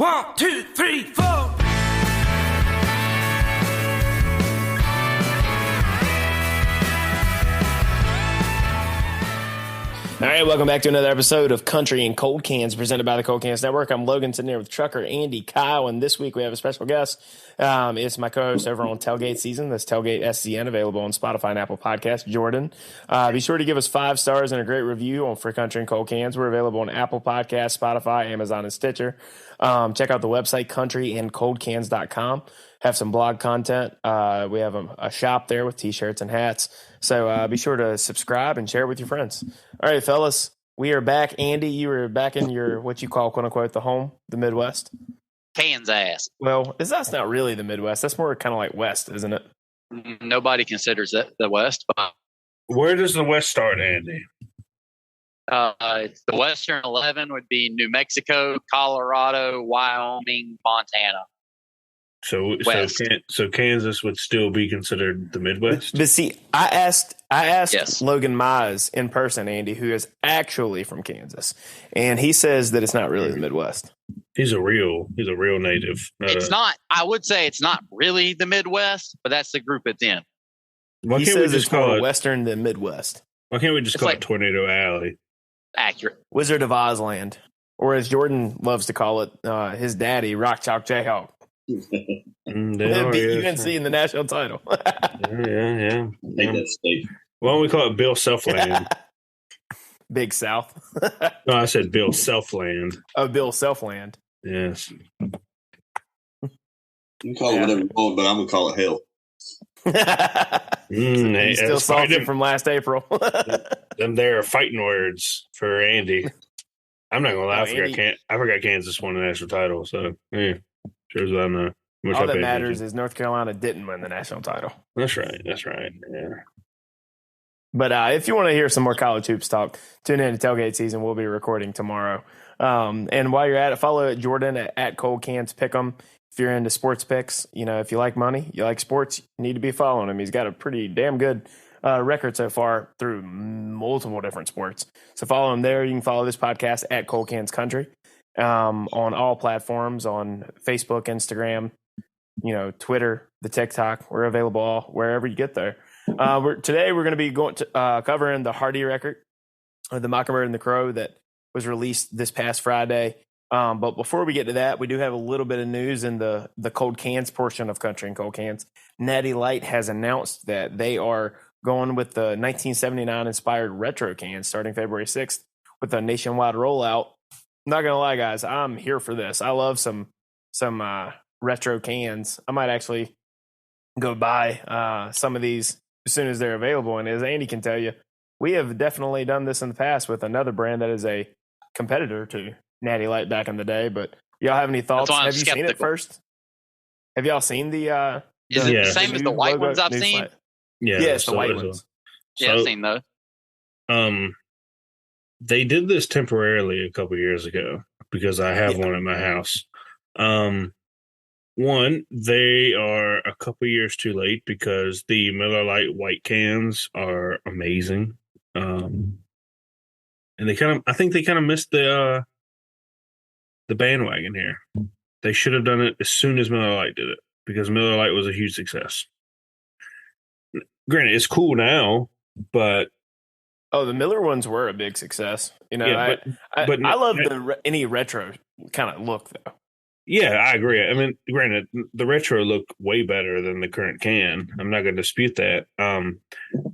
1, 2, 3, 4. All right, welcome back to another episode of Country and Cold Cans presented by the Cold Cans Network. I'm Logan, sitting here with trucker Andy, Kyle, and this week we have a special guest. It's my co-host over on Tailgate Season. That's Tailgate SCN, available on Spotify and Apple Podcasts, Jordan. Be sure to give us 5 stars and a great review on for Country and Cold Cans. We're available on Apple Podcasts, Spotify, Amazon, and Stitcher. Check out the website, countryandcoldcans.com. Have some blog content. We have a shop there with T-shirts and hats. So be sure to subscribe and share it with your friends. All right, fellas, we are back. Andy, you were back in your, what you call, quote unquote, the home, the Midwest. Kansas. Well, that's not really the Midwest. That's more kind of like West, isn't it? Nobody considers it the West. But, where does the West start, Andy? the Western 11 would be New Mexico, Colorado, Wyoming, Montana. So Kansas would still be considered the Midwest? But see, I asked Yes. Logan Mize in person, Andy, who is actually from Kansas, and he says that it's not really the Midwest. He's a real native. It's not. I would say it's not really the Midwest, but that's the group it's in. Why He can't we says just it's more call it? Western than Midwest. Why can't we just It's call like- it Tornado Alley? Accurate. Wizard of Oz land, or as Jordan loves to call it, his daddy, Rock Chalk Jayhawk. They It'd are, be yes. UNC in the national title. Yeah. I think that's state. Why don't we call it Bill Selfland? Big South. No, I said Bill Selfland. Oh, Bill Selfland. Yes. You can call it whatever you want, but I'm going to call it hell. Hey, He's still that's probably salty from last April. them there are fighting words for Andy. I'm not gonna lie, Andy- I forgot Kansas won the national title, so yeah, sure as I know. Which I All that paid matters attention. is North Carolina didn't win the national title. That's right. Yeah. But if you want to hear some more college hoops talk, tune in to Tailgate Season. We'll be recording tomorrow. And while you're at it, follow Jordan at Cold Cans Pick'em. If you're into sports picks, if you like money, you like sports, you need to be following him. He's got a pretty damn good record so far through multiple different sports. So follow him there. You can follow this podcast at Cold Cans Country on all platforms, on Facebook, Instagram, Twitter, the TikTok. We're available all wherever you get there. Today we're going to be going to covering the Hardy record, the Mockingbird and the Crow, that was released this past Friday. But before we get to that, we do have a little bit of news in the Cold Cans portion of Country and Cold Cans. Natty Light has announced that they are going with the 1979 inspired retro cans starting February 6th with a nationwide rollout. I'm not gonna lie, guys, I'm here for this. I love some retro cans. I might actually go buy some of these as soon as they're available. And as Andy can tell you, we have definitely done this in the past with another brand that is a competitor to Natty Light back in the day. But y'all have any thoughts? That's why I'm Have you seen it skeptical. first? Have y'all seen the Is it Yeah. the same as the new white logo? ones I've New seen? flag. Yeah. Yes, the so- white so- ones. Yeah, I've So, seen those. They did this temporarily a couple years ago because I have one at my house. One, they are a couple years too late because the Miller Lite white cans are amazing. And I think they kind of missed the bandwagon here. They should have done it as soon as Miller Lite did it because Miller Lite was a huge success. Granted, it's cool now, but Oh, the Miller ones were a big success. Yeah, but I love any retro kind of look though. yeah, I agree. I mean, granted, the retro look way better than the current can. I'm not going to dispute that.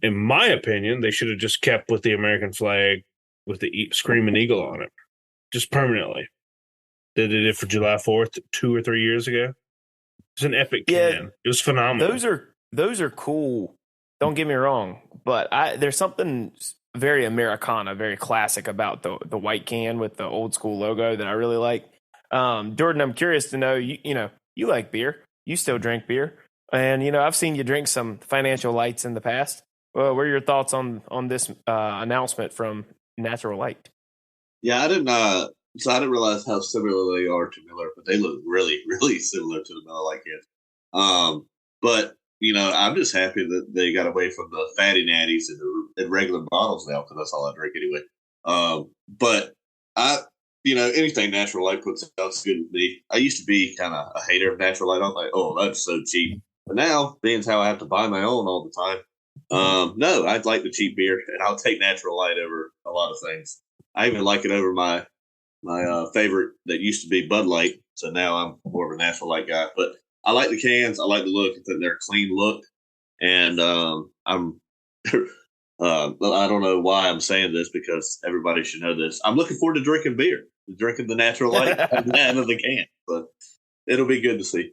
In my opinion, they should have just kept with the American flag with the Screaming Eagle on it, just permanently. They did it for July 4th 2 or 3 years ago. It's an epic Yeah, can. It was phenomenal. Those are cool. Don't get me wrong, but there's something very Americana, very classic about the white can with the old school logo that I really like. Jordan, I'm curious to know, you like beer. You still drink beer. And, I've seen you drink some Financial Lights in the past. What are your thoughts on this announcement from Natural Light? Yeah, I didn't realize how similar they are to Miller, but they look really, really similar to the Miller Lite cans. But I'm just happy that they got away from the fatty natties and regular bottles now because that's all I drink anyway. But anything Natural Light puts out is good with me. I used to be kind of a hater of Natural Light. I'm like, oh, that's so cheap. But now, being how I have to buy my own all the time, no, I'd like the cheap beer, and I'll take Natural Light over a lot of things. I even like it over my favorite that used to be Bud Light. So now I'm more of a Natural Light guy. But I like the cans. I like the look. I think they're a clean look. And I'm I don't know why I'm saying this because everybody should know this. I'm looking forward to drinking beer, drinking the Natural Light out of the can. But it'll be good to see.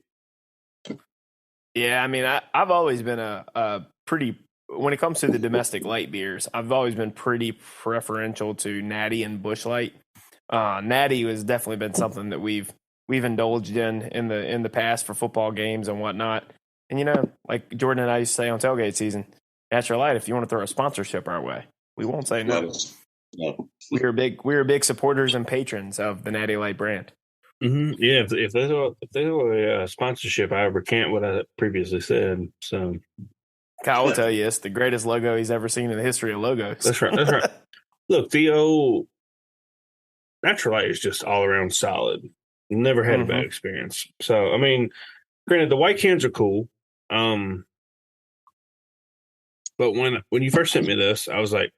Yeah, I mean, I've always been a pretty, when it comes to the domestic light beers, I've always been pretty preferential to Natty and Busch Light. Natty has definitely been something that we've indulged in the past for football games and whatnot. And like Jordan and I used to say on tailgate season, Natural Light, if you want to throw a sponsorship our way, we won't say no. No. We are big supporters and patrons of the Natty Light brand. Mm-hmm. Yeah, if there's a sponsorship, I recant what I previously said. So Kyle will tell you it's the greatest logo he's ever seen in the history of logos. That's right. Look, the old Natural Light is just all around solid. Never had a bad experience. So, I mean, granted, the white cans are cool. But when you first sent me this, I was like,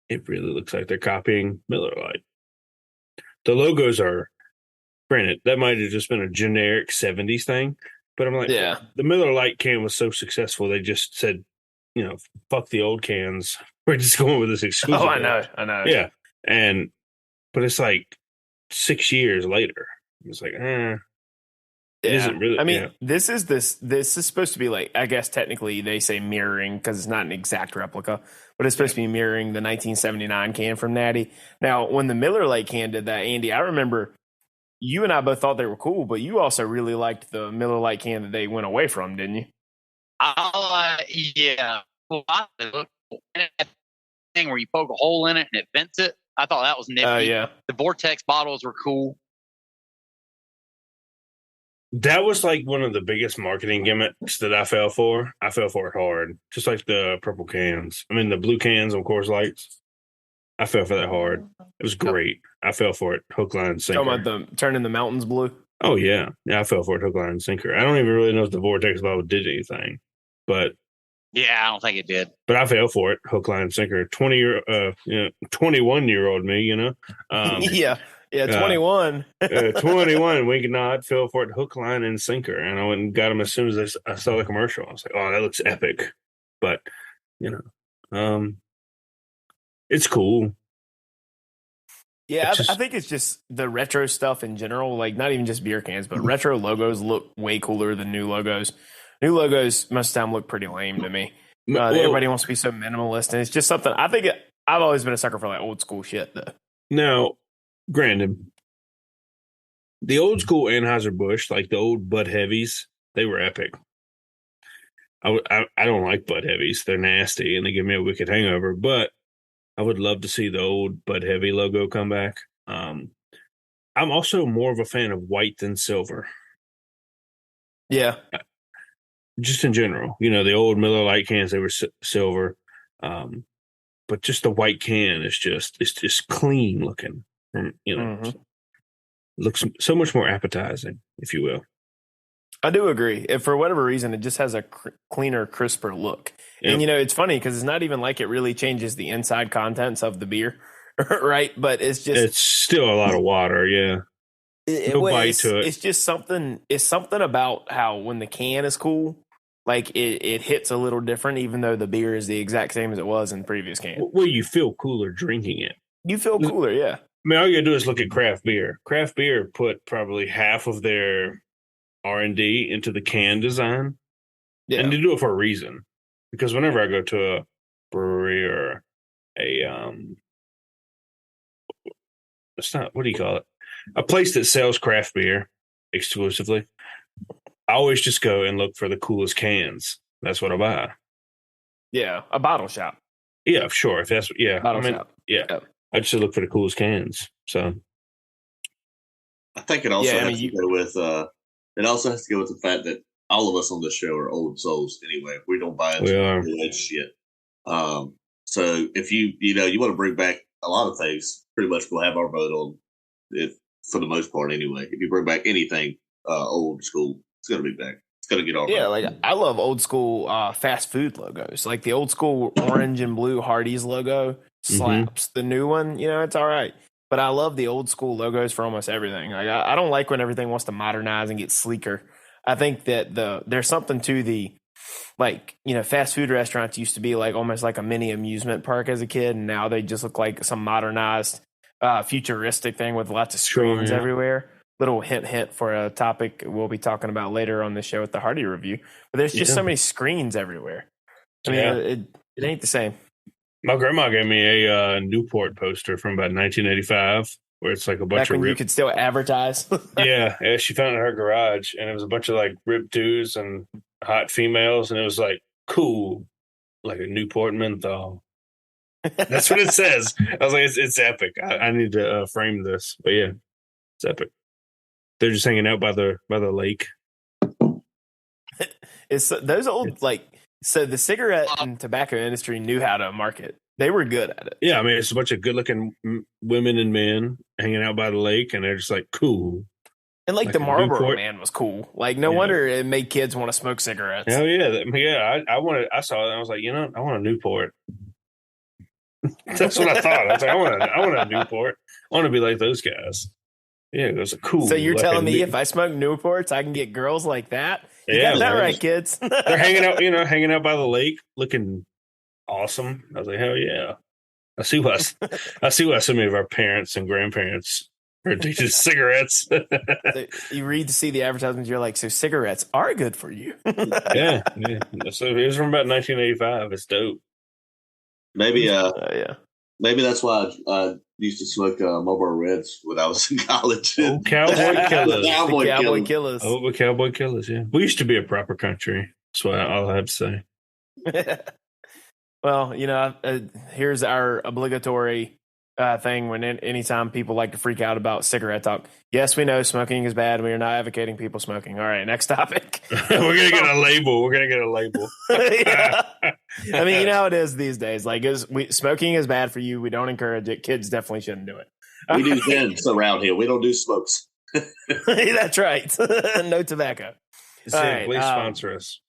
it really looks like they're copying Miller Lite. The logos are, granted, that might have just been a generic 70s thing. But I'm like, yeah, the Miller Lite can was so successful, they just said, fuck the old cans. We're just going with this exclusive. Oh, I know. Yeah. But it's like 6 years later. It's like, It isn't really. I mean, this is supposed to be like, I guess technically they say mirroring because it's not an exact replica, but it's supposed to be mirroring the 1979 can from Natty. Now, when the Miller Lite can did that, Andy, I remember you and I both thought they were cool, but you also really liked the Miller Lite can that they went away from, didn't you? Yeah. Well, that thing where you poke a hole in it and it vents it. I thought that was nifty. Yeah. The Vortex bottles were cool. That was like one of the biggest marketing gimmicks that I fell for. I fell for it hard, just like the purple cans. I mean, the blue cans on Coors Lights. I fell for that hard. It was great. I fell for it, hook, line, and sinker. Talking about turning the mountains blue? Oh, yeah. Yeah, I fell for it, hook, line, and sinker. I don't even really know if the Vortex bottle did anything, but yeah, I don't think it did. But I fell for it, hook, line, and sinker. 21-year-old me, Yeah, 21. 21, wink and nod, fell for it, hook, line, and sinker. And I went and got them as soon as I saw the commercial. I was like, oh, that looks epic. But, it's cool. Yeah, I think it's just the retro stuff in general, like not even just beer cans, but retro logos look way cooler than new logos. New logos most of the time look pretty lame to me. Everybody wants to be so minimalist, and it's just something. I think I've always been a sucker for like old school shit, though. Now, granted, the old school Anheuser-Busch, like the old Bud Heavies, they were epic. I don't like Bud Heavies; they're nasty and they give me a wicked hangover. But I would love to see the old Bud Heavy logo come back. I'm also more of a fan of white than silver. Yeah. Just in general, the old Miller Lite cans, they were silver. But just the white can is it's just clean looking. Looks so much more appetizing, if you will. I do agree. If for whatever reason, it just has a cleaner, crisper look. Yep. And, it's funny because it's not even like it really changes the inside contents of the beer, right? But it's still a lot of water, yeah. No bite to it. It's just something about how when the can is cool, like it hits a little different, even though the beer is the exact same as it was in the previous can. Well, you feel cooler drinking it. You feel cooler, yeah. I mean, all you gotta do is look at craft beer. Craft beer put probably half of their R&D into the can design. Yeah. And they do it for a reason. Because whenever I go to a brewery or what do you call it? A place that sells craft beer exclusively, I always just go and look for the coolest cans. That's what I buy. Yeah, a bottle shop. Yeah, sure. If that's bottle shop. Yeah, yep. I just look for the coolest cans. So I think it also has to go with the fact that all of us on this show are old souls anyway. We don't buy into shit. So if you want to bring back a lot of things, pretty much we'll have our vote If for the most part, anyway. If you bring back anything old school, it's going to be back. It's going to get all Yeah, right. like I love old school fast food logos. Like the old school orange and blue Hardee's logo slaps. The new one, it's all right. But I love the old school logos for almost everything. Like I don't like when everything wants to modernize and get sleeker. I think that there's something to the fast food restaurants used to be like almost like a mini amusement park as a kid, and now they just look like some modernized futuristic thing with lots of screens everywhere. Little hint for a topic we'll be talking about later on the show with the Hardy review. But there's just so many screens everywhere. I mean, it ain't the same. My grandma gave me a Newport poster from about 1985, where it's like a bunch Back when of you could still advertise. yeah, she found it in her garage, and it was a bunch of like ripped dudes and hot females, and it was like cool, like a Newport menthol. That's what it says. I was like, it's epic. I need to frame this, but yeah, it's epic. They're just hanging out by the lake. It's those old so the cigarette and tobacco industry knew how to market. They were good at it. Yeah, I mean, it's a bunch of good-looking women and men hanging out by the lake, and they're just like cool. And the Marlboro Man was cool. Like no wonder it made kids want to smoke cigarettes. Hell yeah, I saw it, and I was like, I want a Newport. That's what I thought. I was like, I want a Newport. I want to be like those guys. Yeah, it was a cool. So you're telling me if I smoke Newports, I can get girls like that? You got that right, kids. They're hanging out by the lake, looking awesome. I was like, hell yeah! I see why so many of our parents and grandparents are addicted to cigarettes. So you see the advertisements, you're like, so cigarettes are good for you. yeah. So it was from about 1985. It's dope. Maybe maybe that's why I used to smoke Marlboro Reds when I was in college. Oh, cowboy killers. Cowboy killers. Oh, the cowboy killers, yeah. We used to be a proper country. That's what I'll have to say. Well, here's our obligatory thing when anytime people like to freak out about cigarette talk. Yes, we know smoking is bad. We are not advocating people smoking. All right, next topic. We're going to get a label. Yeah. I mean, you know how it is these days. Like, smoking is bad for you. We don't encourage it. Kids definitely shouldn't do it. We do Zins around here. We don't do smokes. That's right. No tobacco. Please sponsor us.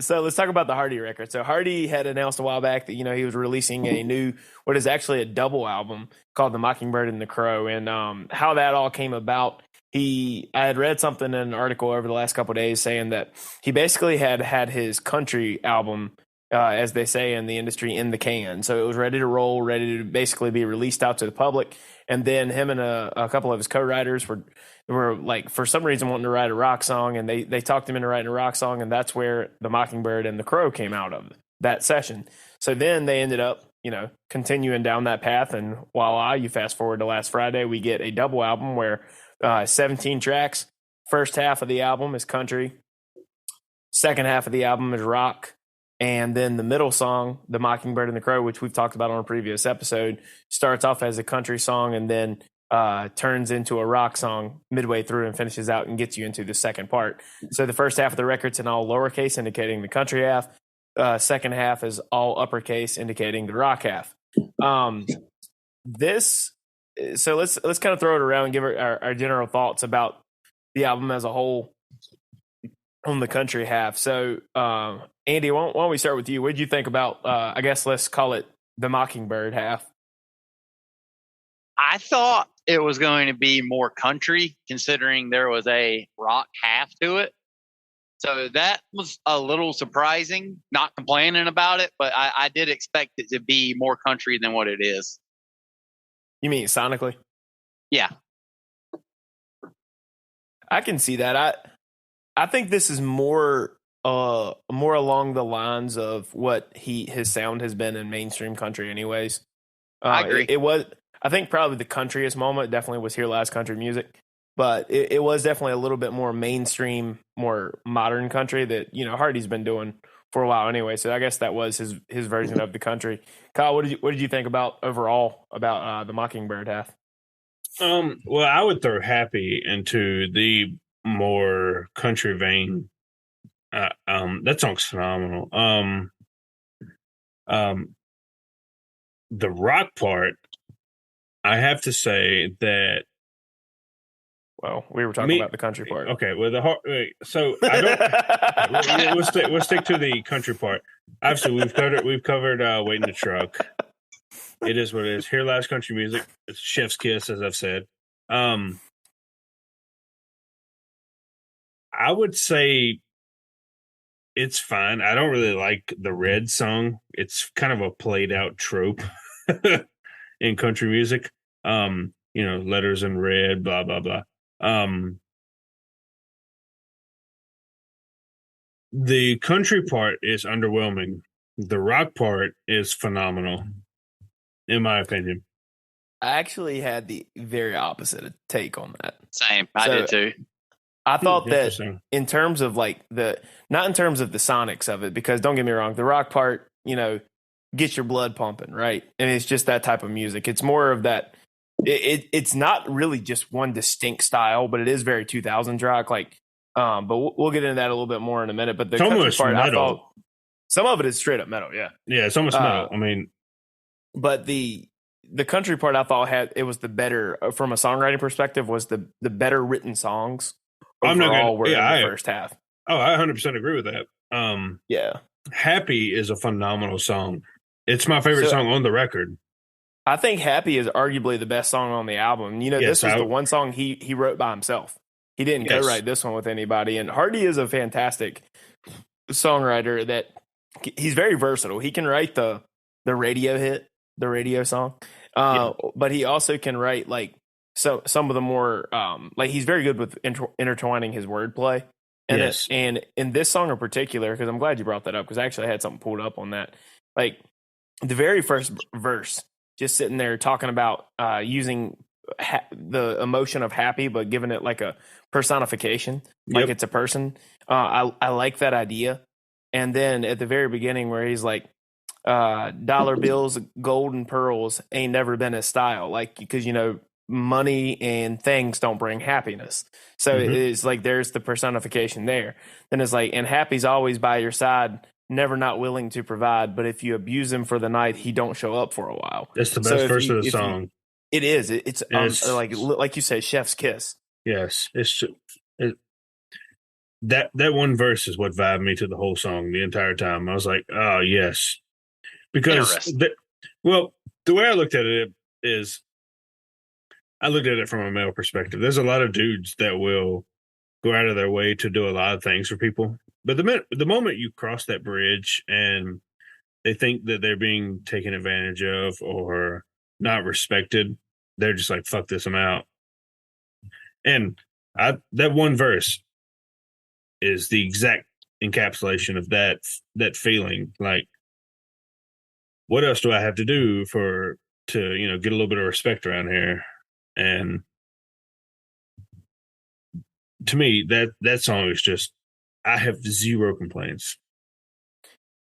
So let's talk about the Hardy record. So Hardy had announced a while back that he was releasing a new, what is actually a double album called The Mockingbird and the Crow, and how that all came about. I had read something in an article over the last couple of days saying that he basically had his country album, as they say in the industry, in the can. So it was ready to roll, ready to basically be released out to the public. And then him and a couple of his co-writers were like, for some reason, wanting to write a rock song, and they talked him into writing a rock song, and that's where The Mockingbird and the Crow came out of that session. So then they ended up, continuing down that path, and voila, you fast forward to last Friday, we get a double album where 17 tracks. First half of the album is country. Second half of the album is rock. And then the middle song, The Mockingbird and the Crow, which we've talked about on a previous episode, starts off as a country song and then turns into a rock song midway through and finishes out and gets you into the second part. So the first half of the record's in all lowercase, indicating the country half. Second half is all uppercase, indicating the rock half. So let's kind of throw it around and give our general thoughts about the album as a whole on the country half. So, Andy, why don't we start with you? What did you think about, I guess let's call it the Mockingbird half? I thought it was going to be more country, considering there was a rock half to it. So that was a little surprising, not complaining about it, but I did expect it to be more country than what it is. You mean sonically? Yeah. I can see that. I think this is more along the lines of what his sound has been in mainstream country anyways. I agree. I think probably the countryest moment definitely was Here Lies Country Music, but it was definitely a little bit more mainstream, more modern country that, Hardy's been doing for a while anyway. So I guess that was his version of the country. Kyle, what did you think about overall about the Mockingbird half? Well, I would throw Happy into the more country vein. That song's phenomenal. The rock part I have to say that. Well, we were talking about the country part. Okay, well, so I don't. Okay, we'll stick to the country part. Obviously, we've covered "Wait in the Truck." It is what it is. Here Lies Country Music. It's chef's kiss, as I've said. I would say it's fine. I don't really like the Red song. It's kind of a played out trope in country music. Letters in red, blah blah blah. The country part is underwhelming. The rock part is phenomenal, in my opinion. I actually had the very opposite take on that. Same. I did too. I thought that in terms of not in terms of the sonics of it, because don't get me wrong, the rock part, gets your blood pumping, right? And it's just that type of music. It's more of that. It's not really just one distinct style, but it is very 2000s rock. But we'll get into that a little bit more in a minute. But the country part, metal. I thought some of it is straight up metal. Yeah, it's almost metal. I mean, but the country part I thought it was the better from a songwriting perspective was the better written songs. Overall, were in the first half. Oh, I 100% agree with that. Yeah, Happy is a phenomenal song. It's my favorite song on the record. I think Happy is arguably the best song on the album. This was the one song he wrote by himself. He didn't co-write this one with anybody. And Hardy is a fantastic songwriter that he's very versatile. He can write the radio hit, the radio song. But he also can write some of the more he's very good with intertwining his wordplay. And and in this song in particular, because I'm glad you brought that up, because I actually had something pulled up on that. The very first verse, just sitting there talking about using the emotion of happy, but giving it like a personification, like it's a person. I like that idea. And then at the very beginning where he's like, dollar bills, gold and pearls ain't never been his style. Because, money and things don't bring happiness. So it's there's the personification there. Then it's and happy's always by your side, never not willing to provide. But if you abuse him for the night, he don't show up for a while. That's the best verse of the song. It is. It's like you said, chef's kiss. Yes, that one verse is what vibed me to the whole song the entire time. I was like, oh yes, because the way I looked at it is, I looked at it from a male perspective. There's a lot of dudes that will go out of their way to do a lot of things for people, but the moment you cross that bridge and they think that they're being taken advantage of or not respected, they're just like, fuck this, I'm out. And that one verse is the exact encapsulation of that feeling. What else do I have to do to get a little bit of respect around here? And to me, that song is just, I have zero complaints.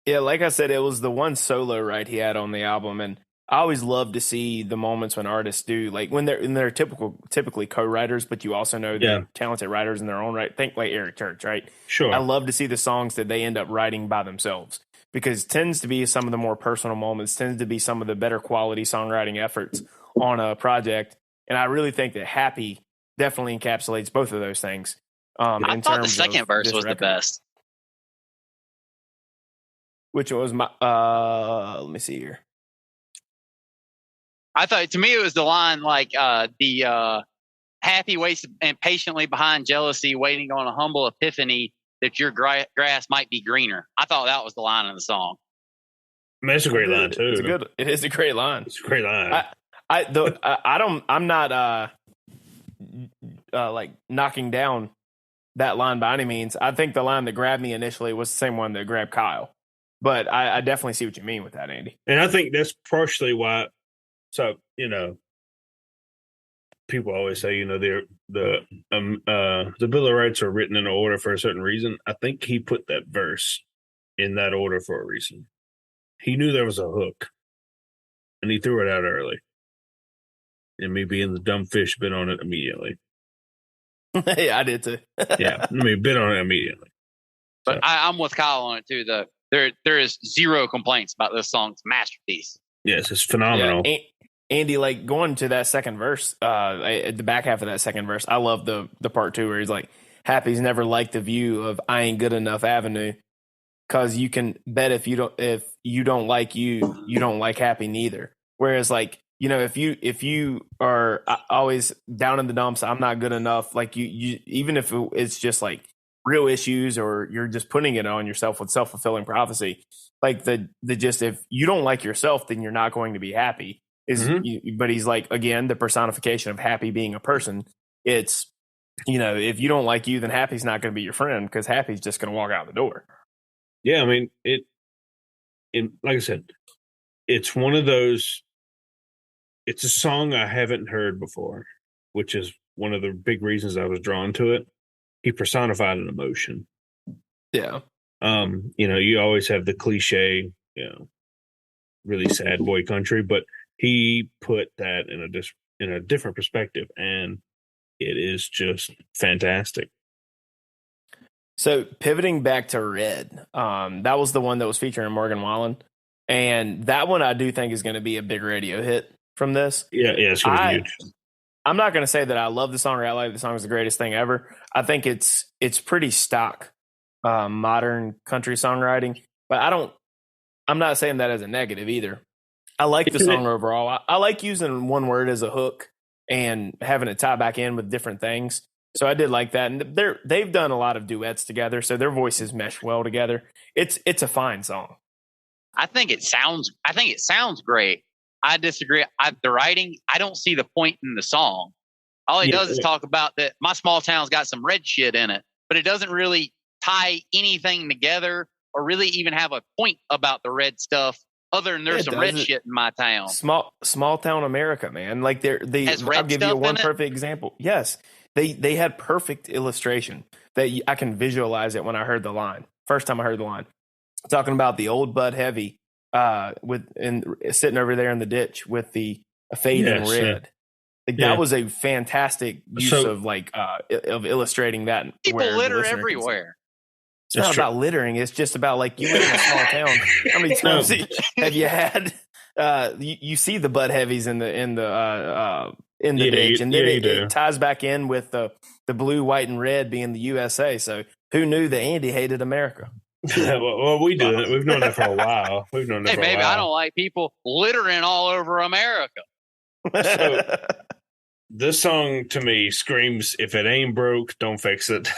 Yeah, like I said, it was the one solo he had on the album, and I always love to see the moments when artists do, when they're typically co-writers, but you also know they're talented writers in their own right. Think like Eric Church, right? Sure. I love to see the songs that they end up writing by themselves, because it tends to be some of the more personal moments, tends to be some of the better quality songwriting efforts on a project. And I really think that Happy definitely encapsulates both of those things. I thought the second verse was the best. Which was my, let me see here. I thought, to me, it was the line the happy waits and patiently behind jealousy, waiting on a humble epiphany that your grass might be greener. I thought that was the line of the song. I mean, it's a great line too. It is a great line. It's a great line. I'm not knocking down that line by any means. I think the line that grabbed me initially was the same one that grabbed Kyle. But I definitely see what you mean with that, Andy. And I think that's partially why. So, people always say, the Bill of Rights are written in order for a certain reason. I think he put that verse in that order for a reason. He knew there was a hook, and he threw it out early. And me being the dumb fish, bit on it immediately. Yeah, I did too. Yeah, bit on it immediately. But so. I'm with Kyle on it too. There is zero complaints about this song's masterpiece. Yes, it's phenomenal. Yeah, Andy, like going to that second verse, at the back half of that second verse, I love the part two where he's like, "Happy's never liked the view of I ain't good enough Avenue, because you can bet if you don't like you don't like Happy neither." Whereas like if you are always down in the dumps, I'm not good enough. Like you even if it's just like real issues or you're just putting it on yourself with self-fulfilling prophecy, like the just if you don't like yourself, then you're not going to be happy. But he's like, again, the personification of Happy being a person. It's, if you don't like you, then Happy's not going to be your friend because Happy's just going to walk out the door. Yeah, I mean, like I said, it's one of those, it's a song I haven't heard before, which is one of the big reasons I was drawn to it. He personified an emotion. Yeah. You always have the cliche, really sad boy country, but he put that in a different perspective, and it is just fantastic. So pivoting back to Red, that was the one that was featuring Morgan Wallen, and that one I do think is going to be a big radio hit from this. Yeah, it's going to be huge. I'm not going to say that I love the song or I like the song is the greatest thing ever. I think it's pretty stock modern country songwriting, but I'm not saying that as a negative either. I like the song overall. I like using one word as a hook and having it tie back in with different things. So I did like that. And they've done a lot of duets together, so their voices mesh well together. It's a fine song. I think it sounds great. I disagree. The writing, I don't see the point in the song. All he does is talk about that my small town's got some red shit in it, but it doesn't really tie anything together or really even have a point about the red stuff other than there's some red shit in my town. Small town America, man. Like I'll give you one perfect example. Yes. They had perfect illustration that I can visualize it when I heard the line. First time I heard the line. Talking about the old Bud Heavy sitting over there in the ditch with the fading red. That was a fantastic use of illustrating that. People litter everywhere. It's not about littering. It's just about like you live in a small town. How many times have you had? You see the Bud Heavies in the ditch, and then it ties back in with the blue, white, and red being the USA. So who knew that Andy hated America? well, we do it. We've known that for a while. I don't like people littering all over America. So this song to me screams, if it ain't broke, don't fix it.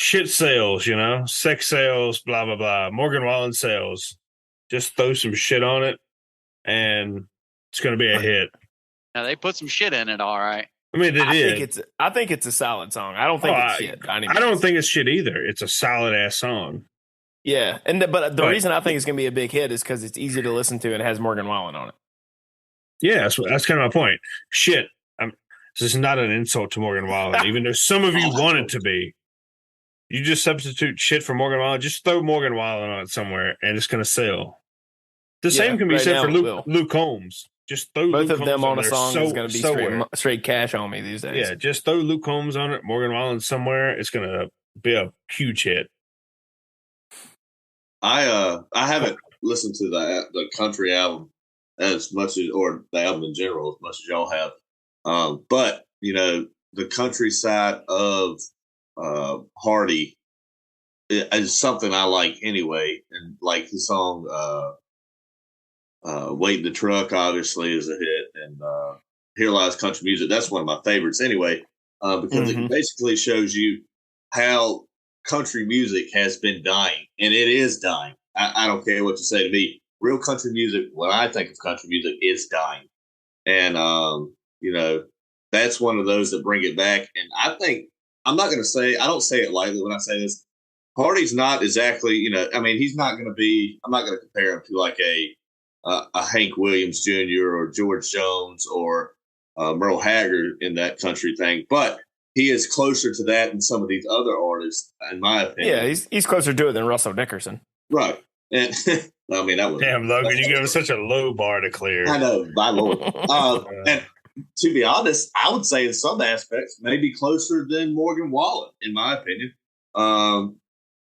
Shit sales, sex sales, blah, blah, blah. Morgan Wallen sales. Just throw some shit on it and it's going to be a hit. Now they put some shit in it. All right. I mean, I think it's a solid song. I don't think it's shit. I don't think it's shit either. It's a solid ass song. Yeah. But the reason I think it's going to be a big hit is because it's easy to listen to and has Morgan Wallen on it. Yeah. That's kind of my point. Shit. This is not an insult to Morgan Wallen, even though some of you want it to be. You just substitute shit for Morgan Wallen. Just throw Morgan Wallen on it somewhere, and it's going to sell. The same can be said for Luke Combs. Just throw both Luke of them Combs on a song is going to be straight cash on me these days. Yeah, just throw Luke Combs on it, Morgan Wallen somewhere. It's going to be a huge hit. I haven't listened to the country album as much as, or the album in general, as much as y'all have. But the country side of Hardy is something I like anyway, and like the song "Wait in the Truck" obviously is a hit, and "Here Lies Country Music" that's one of my favorites anyway, because it basically shows you how country music has been dying, and it is dying. I don't care what you say to me. Real country music, when I think of country music, is dying, and that's one of those that bring it back. And I think I don't say it lightly when I say this. Hardy's not exactly, he's not going to be. I'm not going to compare him to like a Hank Williams Jr. or George Jones or Merle Haggard in that country thing, but he is closer to that than some of these other artists, in my opinion. Yeah, he's closer to it than Russell Dickerson. Right. And that was damn, Logan, you give us such a low bar to clear. I know, my lord. And to be honest, I would say in some aspects maybe closer than Morgan Wallen, in my opinion.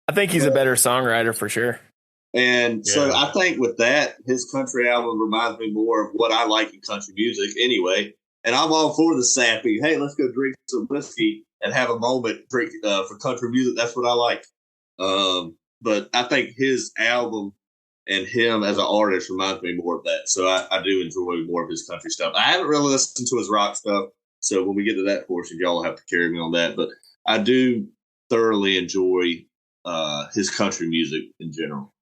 I think he's a better songwriter for sure. And so I think with that, his country album reminds me more of what I like in country music anyway. And I'm all for the sappy. Hey, let's go drink some whiskey and have a moment drink for country music. That's what I like. But I think his album and him as an artist reminds me more of that. So I do enjoy more of his country stuff. I haven't really listened to his rock stuff. So when we get to that portion, y'all have to carry me on that. But I do thoroughly enjoy his country music in general.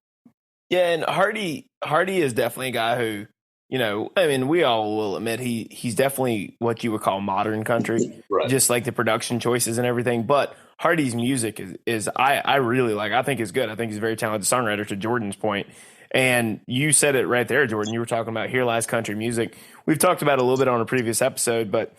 Yeah, and Hardy is definitely a guy who, I mean, we all will admit he's definitely what you would call modern country, right. Just like the production choices and everything. But Hardy's music is I really like. I think is good. I think he's a very talented songwriter. To Jordan's point, and you said it right there, Jordan. You were talking about Here Lies Country Music. We've talked about it a little bit on a previous episode, but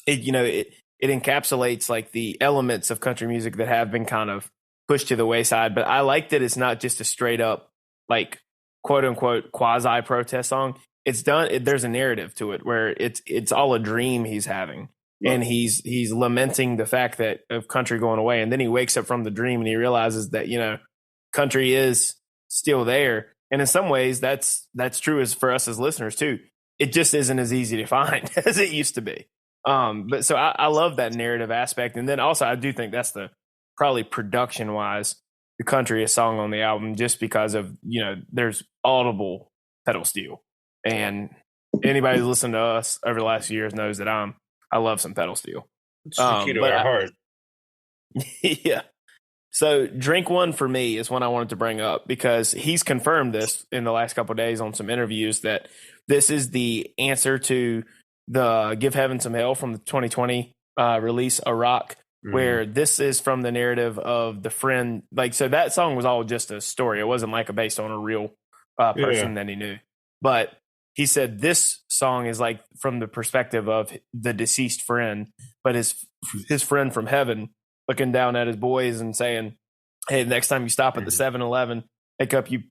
it encapsulates like the elements of country music that have been kind of pushed to the wayside. But I like that it's not just a straight up like quote unquote quasi protest song. It's done. There's a narrative to it where it's all a dream he's having, and he's lamenting the fact that of country going away. And then he wakes up from the dream and he realizes that country is still there. And in some ways, that's true as for us as listeners too. It just isn't as easy to find as it used to be. But so I love that narrative aspect, and then also I do think that's the probably production wise the countryest song on the album, just because of there's audible pedal steel, and anybody who's listened to us over the last few years knows that I love some pedal steel. It's the key to our heart. Yeah. So Drink One for me is one I wanted to bring up because he's confirmed this in the last couple of days on some interviews that this is the answer to the Give Heaven Some Hell from the 2020 release, A Rock, where this is from the narrative of the friend. Like, so that song was all just a story. It wasn't like based on a real person that he knew. But he said this song is like from the perspective of the deceased friend, but his friend from heaven looking down at his boys and saying, hey, next time you stop at the 7-Eleven,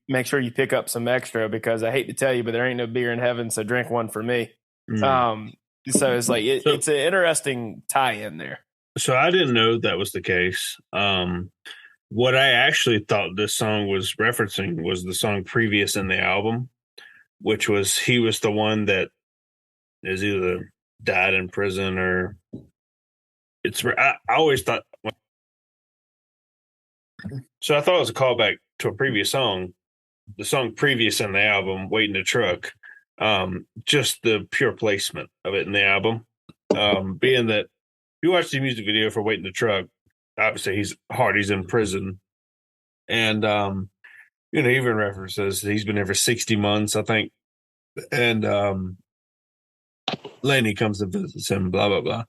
make sure you pick up some extra, because I hate to tell you, but there ain't no beer in heaven, so drink one for me. So it's like it's an interesting tie-in there. So I didn't know that was the case. What I actually thought this song was referencing was the song previous in the album, which was he was the one that is either died in prison or I always thought. So I thought it was a callback to a previous song, the song previous in the album, Waiting the Truck. Just the pure placement of it in the album. Being that if you watch the music video for Waiting the Truck, obviously Hardy's in prison. And, even references he's been there for 60 months, I think. And Lenny comes to visit him, blah, blah, blah.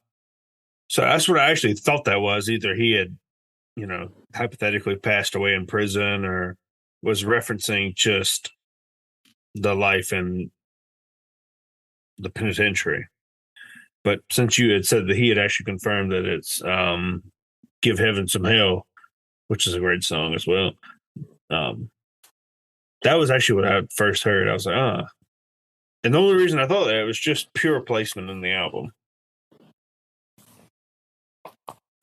So that's what I actually thought that was. Either he had, hypothetically passed away in prison, or was referencing just the life in the penitentiary. But since you had said that he had actually confirmed that it's Give Heaven Some Hell, which is a great song as well. That was actually what I first heard. I was like, And the only reason I thought that was just pure placement in the album.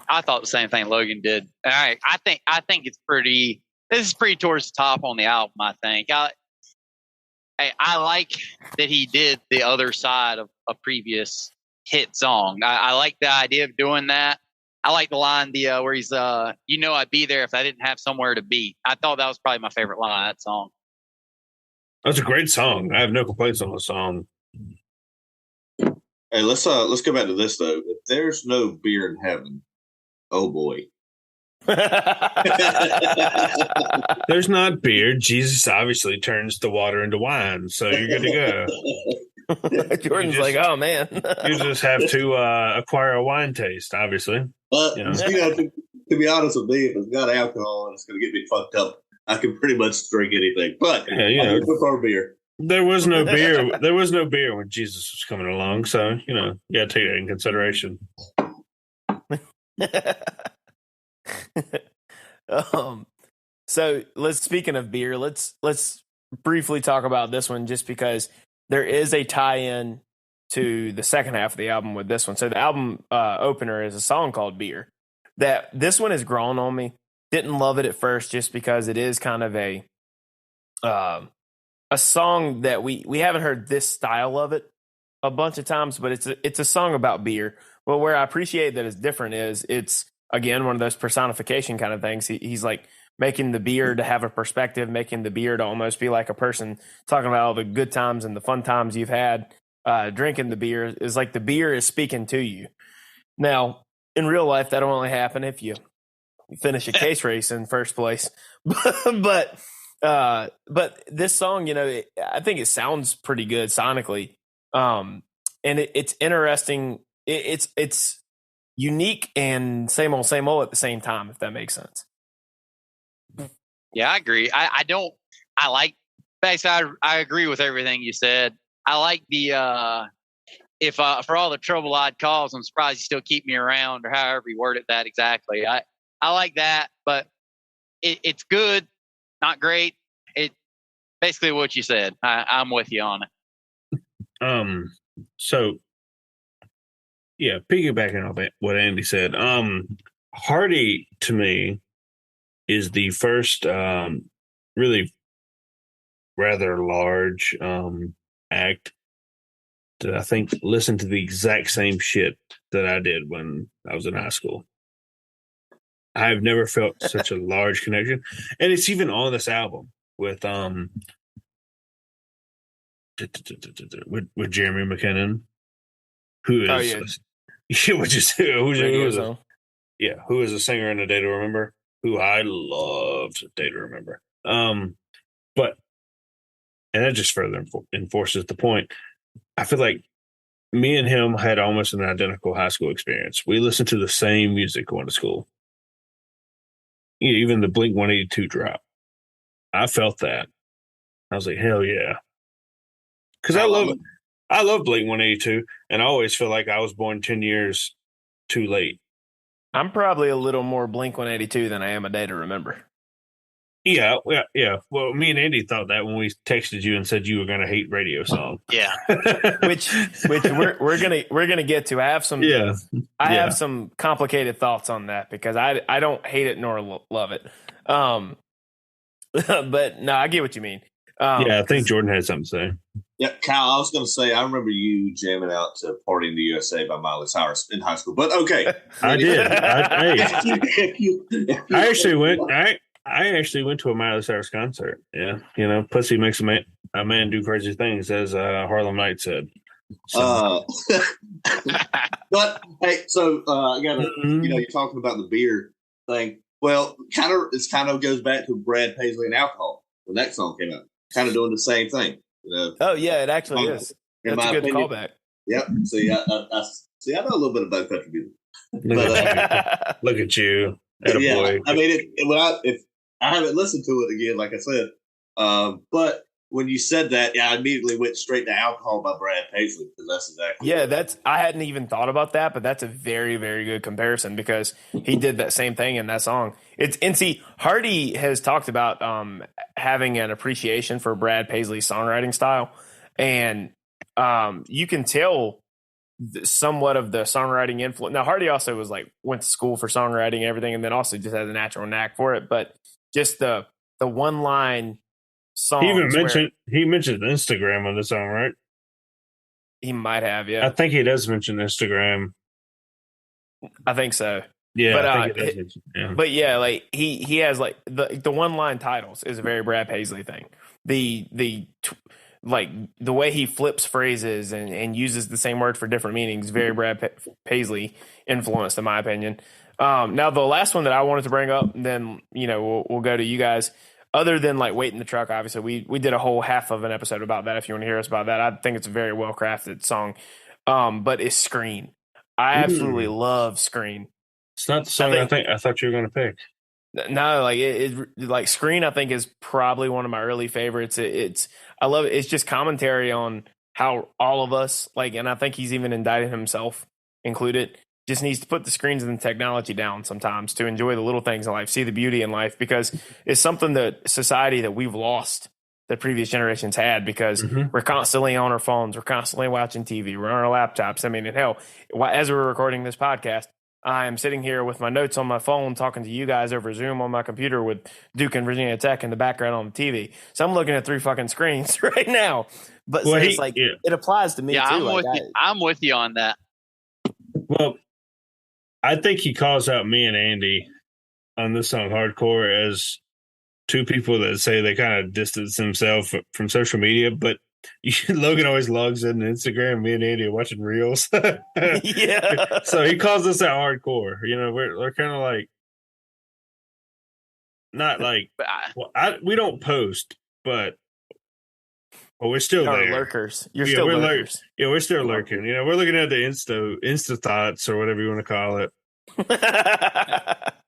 I thought the same thing Logan did. All right, I think it's pretty. This is pretty towards the top on the album. I think I like that he did the other side of a previous hit song. I like the idea of doing that. I like the line where he's I'd be there if I didn't have somewhere to be. I thought that was probably my favorite line of that song. That's a great song. I have no complaints on the song. Hey, let's go back to this though. If there's no beer in heaven, oh boy. There's not beer. Jesus obviously turns the water into wine, so you're good to go. Jordan's like, oh man. You just have to acquire a wine taste, obviously. To be honest with me, if it's got alcohol and it's going to get me fucked up, I can pretty much drink anything. But I prefer beer. There was no beer. There was no beer when Jesus was coming along, so you got to take that in consideration. So speaking of beer, let's briefly talk about this one, just because there is a tie-in to the second half of the album with this one. So the album opener is a song called Beer. That this one has grown on me. Didn't love it at first just because it is kind of a song that we haven't heard this style of it a bunch of times, but it's a song about beer. Well, where I appreciate that it's different is it's again one of those personification kind of things. He's like making the beer to have a perspective, making the beer to almost be like a person talking about all the good times and the fun times you've had. Drinking the beer is like the beer is speaking to you. Now, in real life, that'll only happen if you finish a case race in first place. but this song, I think it sounds pretty good sonically. And it's interesting. It's unique and same old at the same time, if that makes sense. Yeah, I agree. I agree with everything you said. I like the if for all the trouble I'd cause, I'm surprised you still keep me around, or however you worded that exactly. I like that, but it's good, not great. It basically what you said. I'm with you on it. So yeah, piggybacking off what Andy said, Hardy to me is the first really rather large act that I think listened to the exact same shit that I did when I was in high school. I've never felt such a large connection, and it's even on this album with Jeremy McKinnon, who is who is a singer in A Day to Remember, who I loved A Day to Remember. But that just further enforces the point. I feel like me and him had almost an identical high school experience. We listened to the same music going to school. Even the Blink-182 drop. I felt that. I was like, hell yeah. Because I love Blink-182, and I always feel like I was born 10 years too late. I'm probably a little more Blink-182 than I am A Day to Remember. Yeah. Well, me and Andy thought that when we texted you and said you were going to hate radio song. Yeah. which we're gonna get to. I have some. Yeah. I have some complicated thoughts on that because I don't hate it nor love it. But no, I get what you mean. I think Jordan had something to say. Yeah, Kyle, I was going to say, I remember you jamming out to Party in the USA by Miley Cyrus in high school, but okay. I did. I actually went to a Miley Cyrus concert. Yeah. Pussy makes a man do crazy things, as Harlem Night said. So. But hey, so I got to, you're talking about the beer thing. Well, it kind of goes back to Brad Paisley and alcohol when that song came out. Kind of doing the same thing. Oh yeah, it actually is. That's a good callback. Yep. See, I know a little bit about country music. Look at you. Yeah, boy. I mean, if I haven't listened to it again, like I said, but when you said that, I immediately went straight to Alcohol by Brad Paisley because that's exactly. I hadn't even thought about that, but that's a very, very good comparison because he did that same thing in that song. Hardy has talked about having an appreciation for Brad Paisley's songwriting style, and you can tell somewhat of the songwriting influence. Now, Hardy also went to school for songwriting and everything, and then also just has a natural knack for it. But just the one line song. He mentioned Instagram on the song, right? He might have, yeah. I think he does mention Instagram. I think so. Yeah, but I think it does. Yeah. But yeah, he has the one line titles is a very Brad Paisley thing. The way he flips phrases and uses the same word for different meanings, very Brad Paisley influenced, in my opinion. Now the last one that I wanted to bring up, then we'll go to you guys. Other than Wait in the Truck, obviously we did a whole half of an episode about that. If you want to hear us about that, I think it's a very well crafted song. But it's Screen. I absolutely love Screen. It's not the song I thought you were going to pick. No, Screen, I think is probably one of my early favorites. I love it. It's just commentary on how all of us and I think he's even indicted himself included. Just needs to put the screens and the technology down sometimes to enjoy the little things in life, see the beauty in life, because it's something that society that we've lost that previous generations had because we're constantly on our phones. We're constantly watching TV. We're on our laptops. I mean, and hell, as we're recording this podcast, I'm sitting here with my notes on my phone talking to you guys over Zoom on my computer with Duke and Virginia Tech in the background on the TV. So I'm looking at 3 fucking screens right now. But Well, so it's like it applies to me Yeah, too. I'm like with you. I'm with you on that. Well, I think he calls out me and Andy on this song Hardcore as 2 people that say they kind of distance themselves from social media, but Logan always logs in Instagram. Me and Andy are watching reels. Yeah. So he calls us out hardcore. You know, we're kind of like, not like, But we don't post, but we're still Y'all are there. lurkers. You're still we're lurkers. We're still lurking. You know, we're looking at the Insta thoughts or whatever you want to call it.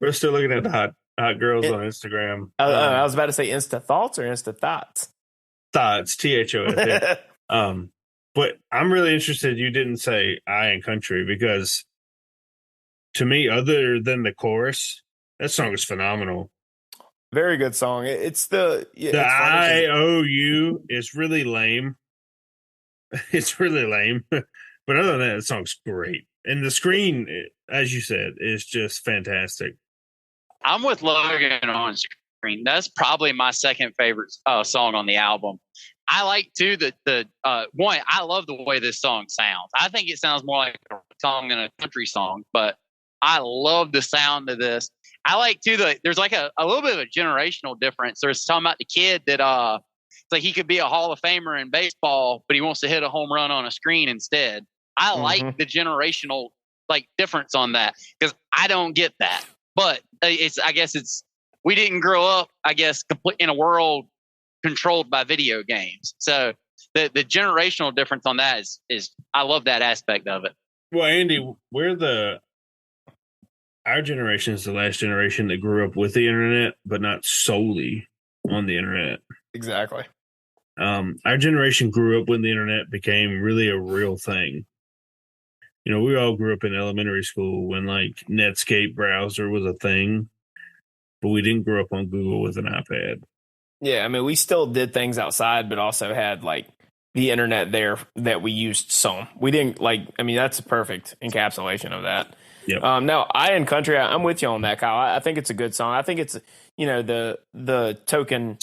We're still looking at the hot girls on Instagram. I was about to say Insta Thoughts or Insta Thoughts. Thoughts, THOS. But I'm really interested you didn't say I and country, because to me, other than the chorus, that song is phenomenal. Very good song. It's the I O U is really lame. It's really lame. But other than that, the song's great. And the screen, as you said, is just fantastic. I'm with Logan on screen. That's probably my second favorite song on the album. I like too the one. I love the way this song sounds. I think it sounds more like a song than a country song, but I love the sound of this. I like too there's like a little bit of a generational difference. There's talking about the kid that it's like he could be a Hall of Famer in baseball, but he wants to hit a home run on a screen instead. I like the generational difference on that, because I don't get that. But I guess we didn't grow up, I guess, in a world controlled by video games. So the generational difference on that is I love that aspect of it. Well, Andy, our generation is the last generation that grew up with the internet, but not solely on the internet. Exactly. Our generation grew up when the internet became really a real thing. You know, we all grew up in elementary school when Netscape browser was a thing, but we didn't grow up on Google with an iPad. Yeah, I mean, we still did things outside, but also had the internet there that we used some. We didn't that's a perfect encapsulation of that. Yep. Now, I in country, I'm with you on that, Kyle. I think it's a good song. I think it's the token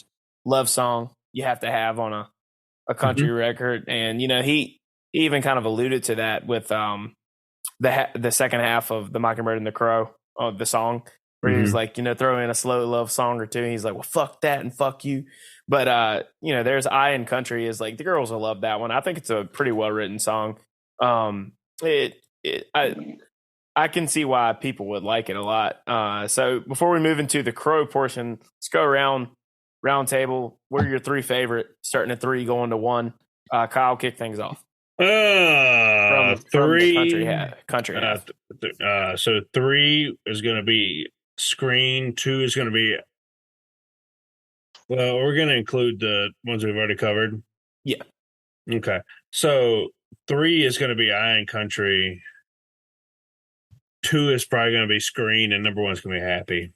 love song you have to have on a country record, and he even kind of alluded to that with the second half of the Mockingbird and the Crow of the song, where he was throw in a slow love song or two, and he's like, well, fuck that and fuck you. But there's I in country is the girls will love that one. I think it's a pretty well written song. I can see why people would like it a lot. So before we move into the Crow portion, let's go around round table. What are your 3 favorite? Starting at 3, going to 1. Kyle, kick things off. From 3 country half. So 3 is going to be Screen. 2 is going to be. Well, we're going to include the ones we've already covered. Yeah. Okay. So 3 is going to be I and Country. 2 is probably going to be Screen, and number 1 is going to be Happy.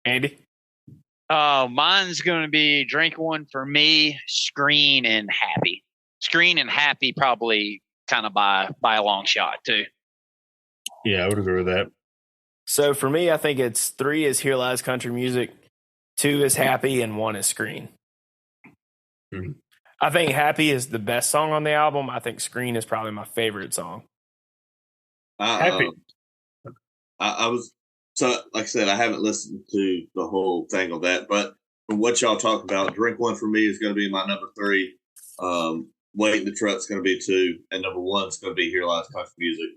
Andy? Mine's going to be Drink One for me, Screen, and Happy. Screen and Happy probably kind of by a long shot too. Yeah, I would agree with that. So for me, I think it's 3 is Here Lies Country Music, 2 is Happy, and 1 is Screen. Mm-hmm. I think Happy is the best song on the album. I think Screen is probably my favorite song. Happy. I was, so like I said, I haven't listened to the whole thing on that, but from what y'all talk about, Drink One for me is going to be my number 3. Wait in the Truck's going to be 2, and number 1 is going to be Here Lies Country Music.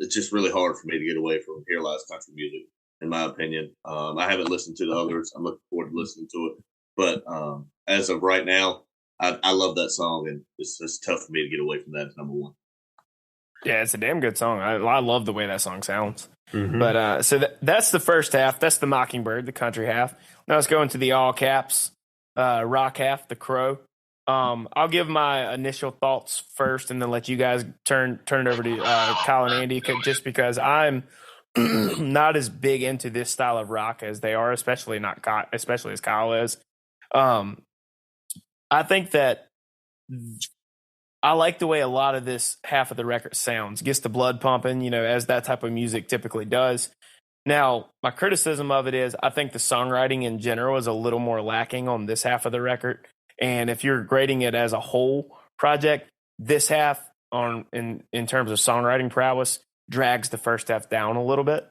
It's just really hard for me to get away from Here Lies Country Music, in my opinion. I haven't listened to the others. I'm looking forward to listening to it. But as of right now, I love that song, and it's tough for me to get away from that as number 1. Yeah, it's a damn good song. I love the way that song sounds. Mm-hmm. But so that's the first half. That's the Mockingbird, the country half. Now let's go into the all caps rock half, the Crow. I'll give my initial thoughts first, and then let you guys turn it over to Kyle and Andy, just because I'm not as big into this style of rock as they are, especially as Kyle is. I think that I like the way a lot of this half of the record sounds. Gets the blood pumping, as that type of music typically does. Now, my criticism of it is I think the songwriting in general is a little more lacking on this half of the record. And if you're grading it as a whole project, this half in terms of songwriting prowess drags the first half down a little bit.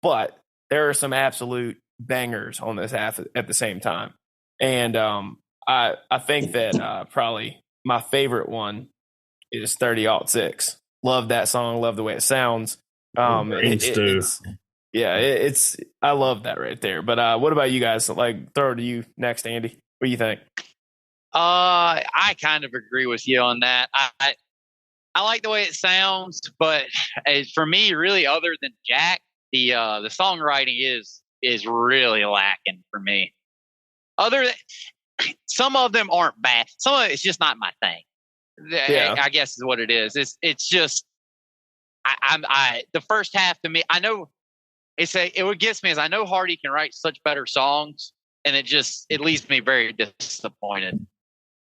But there are some absolute bangers on this half at the same time. And I think that probably my favorite one is 30-06. Love that song. Love the way it sounds. It's I love that right there. But what about you guys? Like, throw it to you next, Andy. What do you think? I kind of agree with you on that. I like the way it sounds, but for me, really, other than Jack, the songwriting is really lacking for me. Some of them aren't bad. Some of it's just not my thing. Yeah. I guess is what it is. It's just the first half to me. I know what gets me is I know Hardy can write such better songs, and it leaves me very disappointed.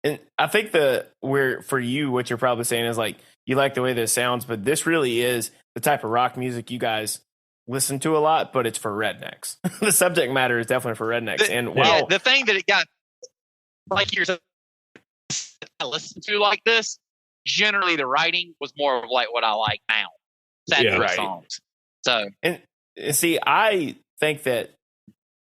And I think for you, what you're probably saying is like you like the way this sounds, but this really is the type of rock music you guys listen to a lot, but it's for rednecks. The subject matter is definitely for rednecks. The thing that it got, like you're saying, I listen to like this. Generally, the writing was more of like what I like now, sad songs. So, and see, I think that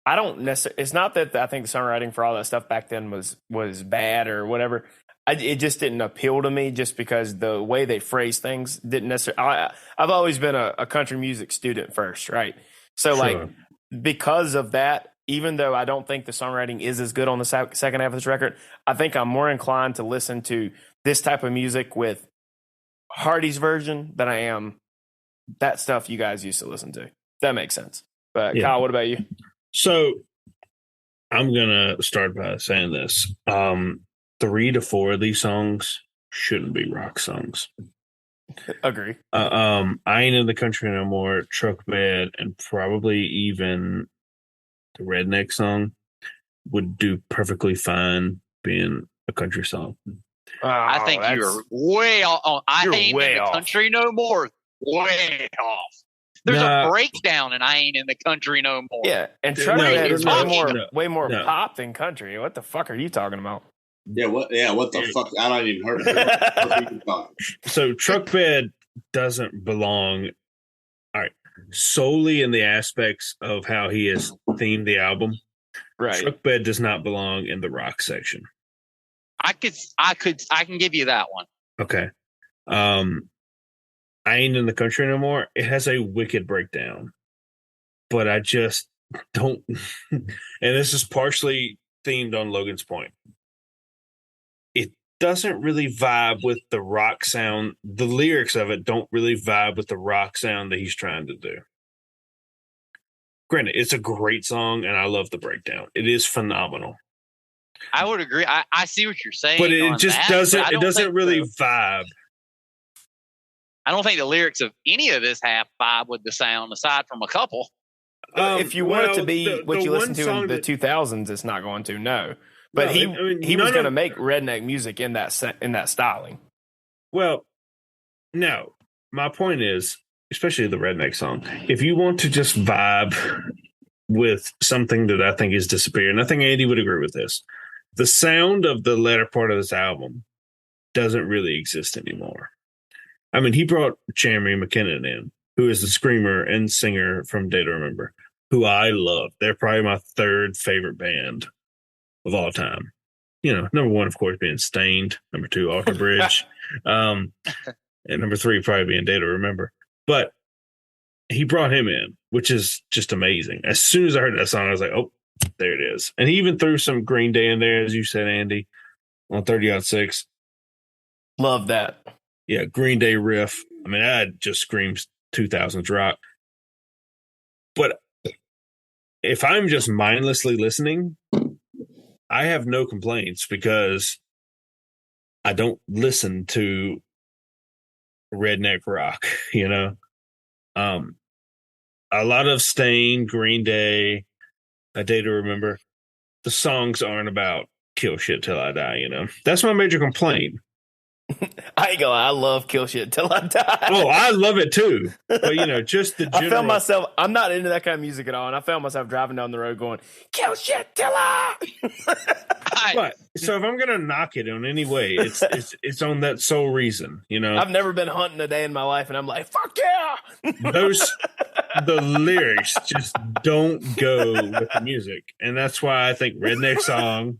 I don't necessarily. It's not that I think the songwriting for all that stuff back then was bad or whatever. It just didn't appeal to me just because the way they phrase things didn't necessarily. I've always been a country music student first, right? So like because of that, even though I don't think the songwriting is as good on the second half of this record, I think I'm more inclined to listen to this type of music with Hardy's version than I am that stuff you guys used to listen to. If that makes sense. But Kyle, what about you? So I'm going to start by saying this. 3 to 4 of these songs shouldn't be rock songs. Agree. I Ain't in the Country No More, Truck Bed, and probably even the Redneck song would do perfectly fine being a country song. I think you're way off. I Ain't in the Country No More. Way off. There's a breakdown, and I Ain't in the Country No More. Yeah, and Truck Bed is way more pop than country. What the fuck are you talking about? Yeah, what the fuck? I don't even heard it. So Truck Bed doesn't belong solely in the aspects of how he has themed the album. Right. Truck Bed does not belong in the rock section. I can give you that one. Okay. I Ain't in the Country No More. It has a wicked breakdown, but I just don't. And this is partially themed on Logan's point. It doesn't really vibe with the rock sound. The lyrics of it don't really vibe with the rock sound that he's trying to do. Granted, it's a great song, and I love the breakdown. It is phenomenal. I would agree. I see what you're saying, but it just doesn't. It doesn't really vibe. I don't think the lyrics of any of this have vibe with the sound, aside from a couple. If you want it to be what you listen to in the 2000s, it's not going to. No. But he was going to make redneck music in that styling. Well, no. My point is, especially the redneck song, if you want to just vibe with something that I think is disappearing, I think Andy would agree with this. The sound of the latter part of this album doesn't really exist anymore. I mean, he brought Jeremy McKinnon in, who is the screamer and singer from Day to Remember, who I love. They're probably my third favorite band of all time. You know, number one, of course, being Stained. Number two, Alter Bridge. And number three, probably being Day to Remember. But he brought him in, which is just amazing. As soon as I heard that song, I was like, oh, there it is. And he even threw some Green Day in there, as you said, Andy, on 30-06. Love that. Yeah, Green Day riff. I mean, that just screams 2000s rock. But if I'm just mindlessly listening, I have no complaints because I don't listen to redneck rock, you know? A lot of Stain, Green Day, A Day to Remember, the songs aren't about kill shit till I die, you know? That's my major complaint. I ain't gonna lie, I love Kill Shit Till I Die. Oh, I love it too. But just the general. I found myself, I'm not into that kind of music at all, and I found myself driving down the road going, Kill Shit Till I. But so if I'm gonna knock it on any way, it's on that sole reason, I've never been hunting a day in my life, and I'm like, fuck yeah. The lyrics just don't go with the music, and that's why I think Redneck Song,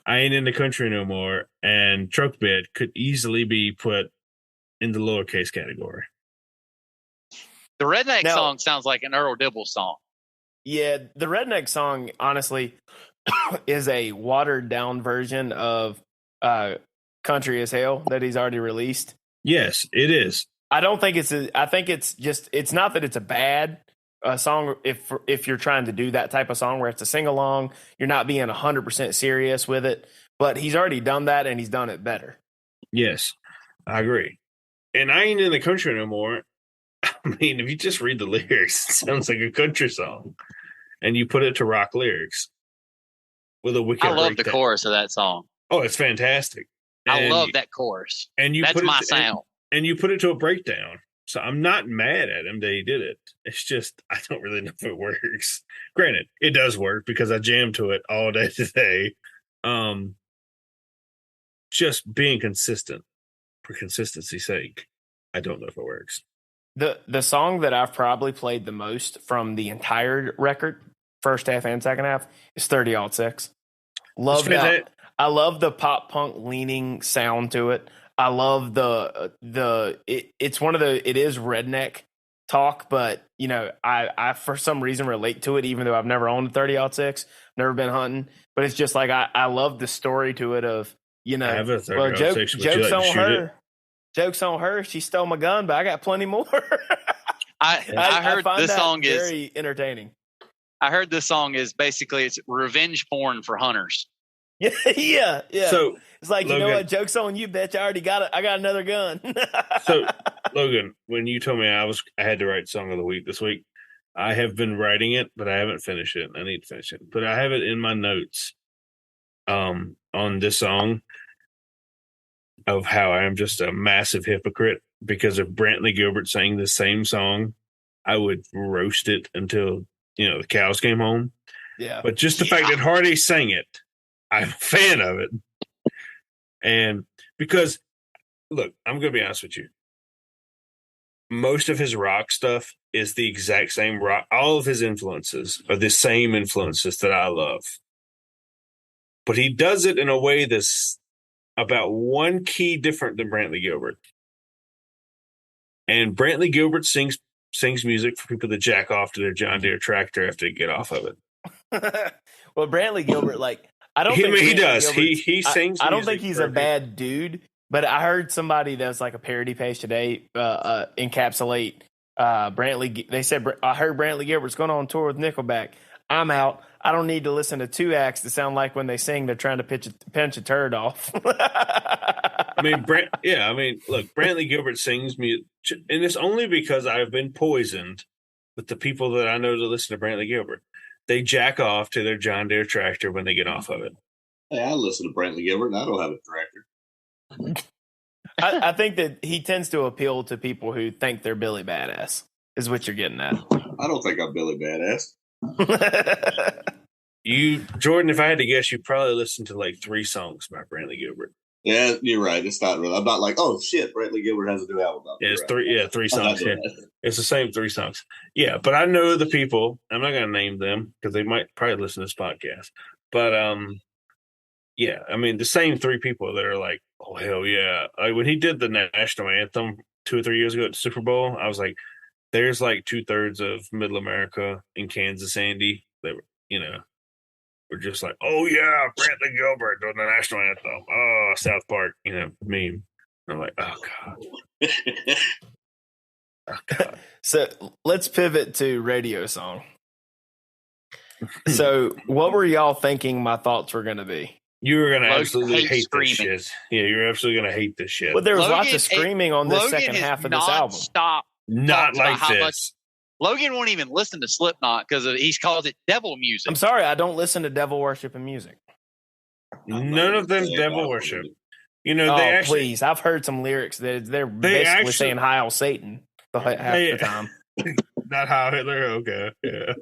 I Ain't in the Country No More, and Truck Bed could easily be put in the lowercase category. The Redneck Song sounds like an Earl Dibble song. Yeah, the Redneck Song, honestly, is a watered down version of Country as Hell that he's already released. Yes, it is. I think it's not that it's a bad song if you're trying to do that type of song where it's a sing along, you're not being 100% serious with it, but he's already done that and he's done it better. Yes, I agree. And I Ain't in the Country No More. I mean, if you just read the lyrics, it sounds like a country song, and you put it to rock lyrics with a wicked. I love the chorus of that song. Oh, it's fantastic. I love that chorus. And that's my sound. And you put it to a breakdown. So I'm not mad at him that he did it. It's just I don't really know if it works. Granted, it does work because I jammed to it all day today. Just being consistent for consistency's sake. I don't know if it works. The song that I've probably played the most from the entire record, first half and second half, is 30-06. Love that. I love the pop punk leaning sound to it. I love it's one of the, it is redneck talk, but I for some reason relate to it, even though I've never owned a 30-06, never been hunting, but it's just like, I love the story to it of, jokes on her. She stole my gun, but I got plenty more. I heard this song is very entertaining. I heard this song is basically it's revenge porn for hunters. Yeah. So it's like, Logan, you know what? Joke's on you, bitch. I got another gun. So, Logan, when you told me I had to write Song of the Week this week, I have been writing it, but I haven't finished it. I need to finish it. But I have it in my notes on this song of how I am just a massive hypocrite, because if Brantley Gilbert sang the same song, I would roast it until, the cows came home. Yeah. But just the fact that Hardy sang it, I'm a fan of it. And because, look, I'm going to be honest with you. Most of his rock stuff is the exact same rock. All of his influences are the same influences that I love. But he does it in a way that's about one key different than Brantley Gilbert. And Brantley Gilbert sings music for people to jack off to their John Deere tractor after they get off of it. Well, Brantley Gilbert, I don't think he does. He sings. I don't think he's a bad dude, but I heard somebody that was like a parody page today encapsulate Brantley. They said, I heard Brantley Gilbert's going on tour with Nickelback. I'm out. I don't need to listen to two acts that sound like when they sing they're trying to pinch a turd off. Look, Brantley Gilbert sings music, and it's only because I've been poisoned with the people that I know to listen to Brantley Gilbert. They jack off to their John Deere tractor when they get off of it. Hey, I listen to Brantley Gilbert, and I don't have a tractor. I think that he tends to appeal to people who think they're Billy Badass, is what you're getting at. I don't think I'm Billy Badass. Jordan, if I had to guess, you probably listened to 3 songs by Brantley Gilbert. Yeah, you're right. It's not really. I'm not like, oh shit, Brantley Gilbert has a new album. Yeah, it's 3. Yeah, 3 songs. Yeah. It's the same 3 songs. Yeah, but I know the people. I'm not going to name them because they might probably listen to this podcast. But yeah, I mean the same 3 people that are like, oh hell yeah! When he did the national anthem 2 or 3 years ago at the Super Bowl, I was like, there's 2/3 of Middle America in Kansas, Andy. That we're just like, oh yeah, Brantley Gilbert doing the national anthem. Oh, South Park, meme. And I'm like, oh god. Oh, god. So let's pivot to radio song. So what were y'all thinking my thoughts were going to be? You were going to absolutely hate this shit. Yeah, you're absolutely going to hate this shit. But there was lots of screaming on this second half of this album. Not like this. Logan won't even listen to Slipknot because he calls it devil music. I'm sorry, I don't listen to devil worship and music. None of them devil worship. You know, Oh, they actually please! I've heard some lyrics that they're basically saying "Heil Satan" half the time. not Heil Hitler. Okay, yeah.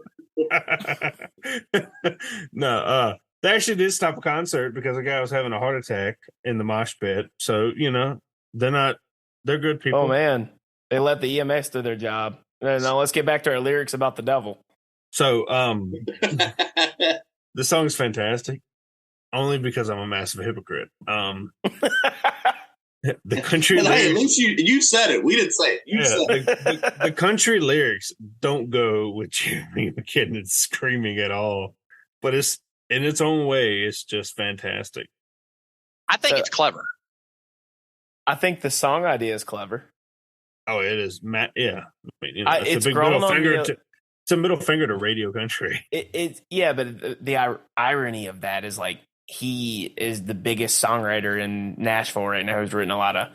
No, they actually did stop a concert because a guy was having a heart attack in the mosh pit. So you know, they're good people. Oh man, they let the EMS do their job. Now let's get back to our lyrics about the devil. So, the song's fantastic, only because I'm a massive hypocrite. The country Hey, lyrics, at least you said it. We didn't say it. You said it. the country lyrics don't go with Jeremy McKinnon screaming at all, but it's in its own way, it's just fantastic. I think it's clever. I think the song idea is clever. Oh, it is, Matt. Yeah, I mean, you know, It's a big grown middle on finger. me. It's a middle finger to radio country. It's yeah, but the irony of that is like he is the biggest songwriter in Nashville right now who's written a lot of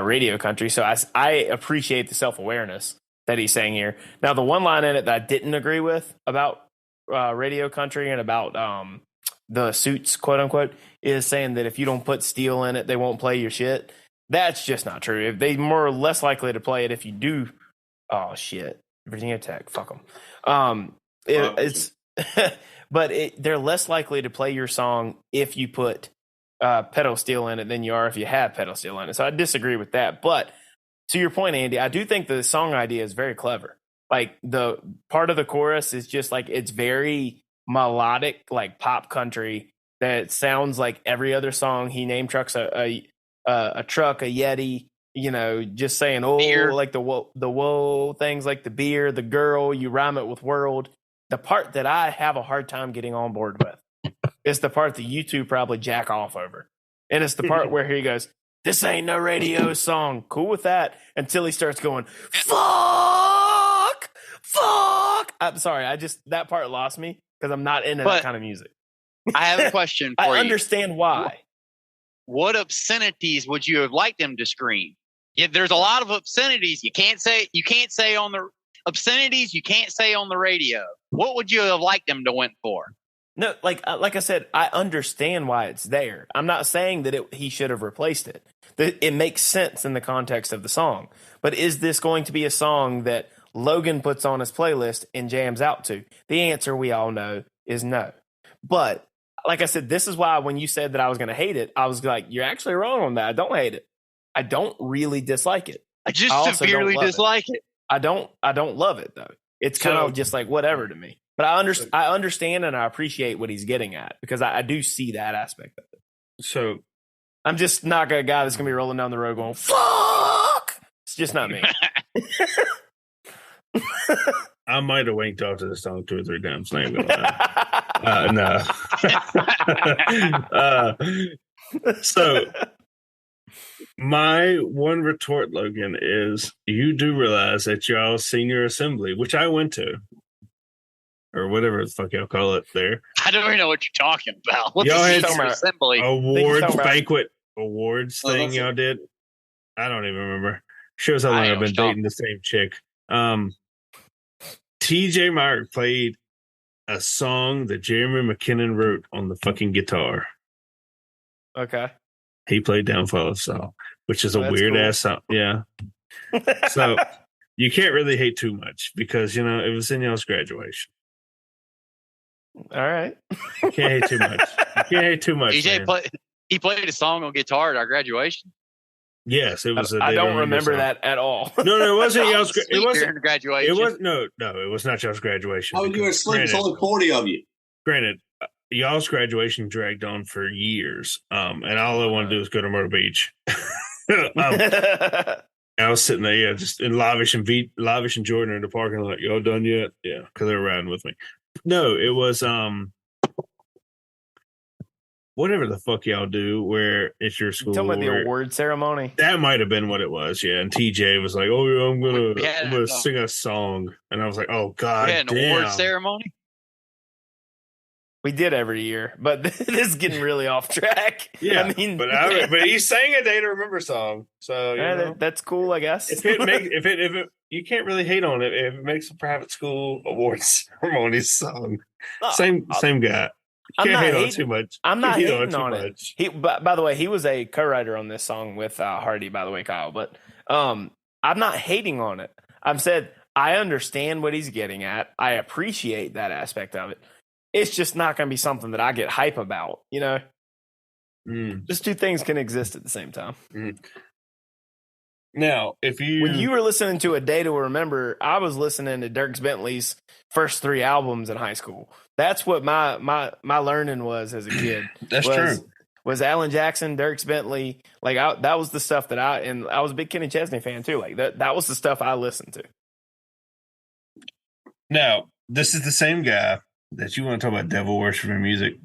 radio country. So I appreciate the self-awareness that he's saying here. Now, the one line in it that I didn't agree with about radio country and about the suits, quote unquote, is saying that if you don't put steel in it, they won't play your shit. That's just not true. If they more or less likely to play it if you do. Oh, shit. Virginia Tech, fuck them. It's but they're less likely to play your song if you put pedal steel in it than you are if you have pedal steel in it. So I disagree with that. But to your point, Andy, I do think the song idea is very clever. Like the part of the chorus is just like it's very melodic, like pop country that sounds like every other song. He name trucks a truck, a Yeti. You know, just saying, oh, beer. Like the whoa things, like the beer, the girl, you rhyme it with world. The part that I have a hard time getting on board with is the part that you two probably jack off over. And it's the part where he goes, this ain't no radio song. Cool with that. Until he starts going, fuck. I'm sorry. That part lost me because I'm not into that kind of music. I have a question for you. I understand why. What obscenities would you have liked him to scream? Yeah, there's a lot of obscenities you can't say on the obscenities you can't say on the radio. What would you have liked him to went for? No, like I said, I understand why it's there. I'm not saying that he should have replaced it. It makes sense in the context of the song. But is this going to be a song that Logan puts on his playlist and jams out to? The answer we all know is no. But like I said, this is why when you said that I was going to hate it, I was like, you're actually wrong on that. I don't hate it. I don't really dislike it. I just severely dislike it. I don't love it though. It's kind of just like whatever to me. But I understand and I appreciate what he's getting at because I do see that aspect of it. So I'm just not a guy that's gonna be rolling down the road going fuck. It's just not me. I might have winked off to the song 2 or 3 times. No. So my one retort, Logan, is you do realize that y'all's senior assembly, which I went to, or whatever the fuck y'all call it there. I don't even know what you're talking about. What's y'all the senior assembly? Awards banquet awards thing y'all did. I don't even remember. Shows how long I've been dating the same chick. TJ Mark played a song that Jeremy McKinnon wrote on the fucking guitar. Okay. He played Downfall of Saul, which is a weird ass song. Yeah. So you can't really hate too much because, you know, it was in y'all's graduation. All right. You can't hate too much. You can't hate too much. He played a song on guitar at our graduation. Yes, it was. I don't remember that at all. No, it wasn't y'all's. It wasn't graduation. It was no, it was not y'all's graduation. Oh, you were asleep. It's only 40 of you. Granted, y'all's graduation dragged on for years, and all I want to do is go to Myrtle Beach. I was sitting there, yeah, just in Lavish and Jordan in the parking lot. Y'all done yet? Yeah, because they were riding with me. No, it was whatever the fuck y'all do where it's your school. Talking about the award ceremony? That might have been what it was, yeah. And TJ was like, oh, yeah, I'm gonna sing a song. And I was like, oh, God damn. An award ceremony? We did every year, but this is getting really off track. Yeah, I mean, but he sang a Day to Remember song, so that's cool, I guess. If it, you can't really hate on it if it makes a private school awards ceremony song. Same guy. I'm Can't not hate on hating. too much. I'm not Can't hate hating too on it. much. He, by the way, he was a co-writer on this song with Hardy. By the way, Kyle, but I'm not hating on it. I've said I understand what he's getting at. I appreciate that aspect of it. It's just not going to be something that I get hype about. You know, just two things can exist at the same time. Now, when you were listening to A Day to Remember, I was listening to Dierks Bentley's first 3 albums in high school. That's what my learning was as a kid. That's true. Was Alan Jackson, Dierks Bentley, like that was the stuff that I was a big Kenny Chesney fan too. Like that was the stuff I listened to. Now, this is the same guy that you want to talk about devil worshiping music.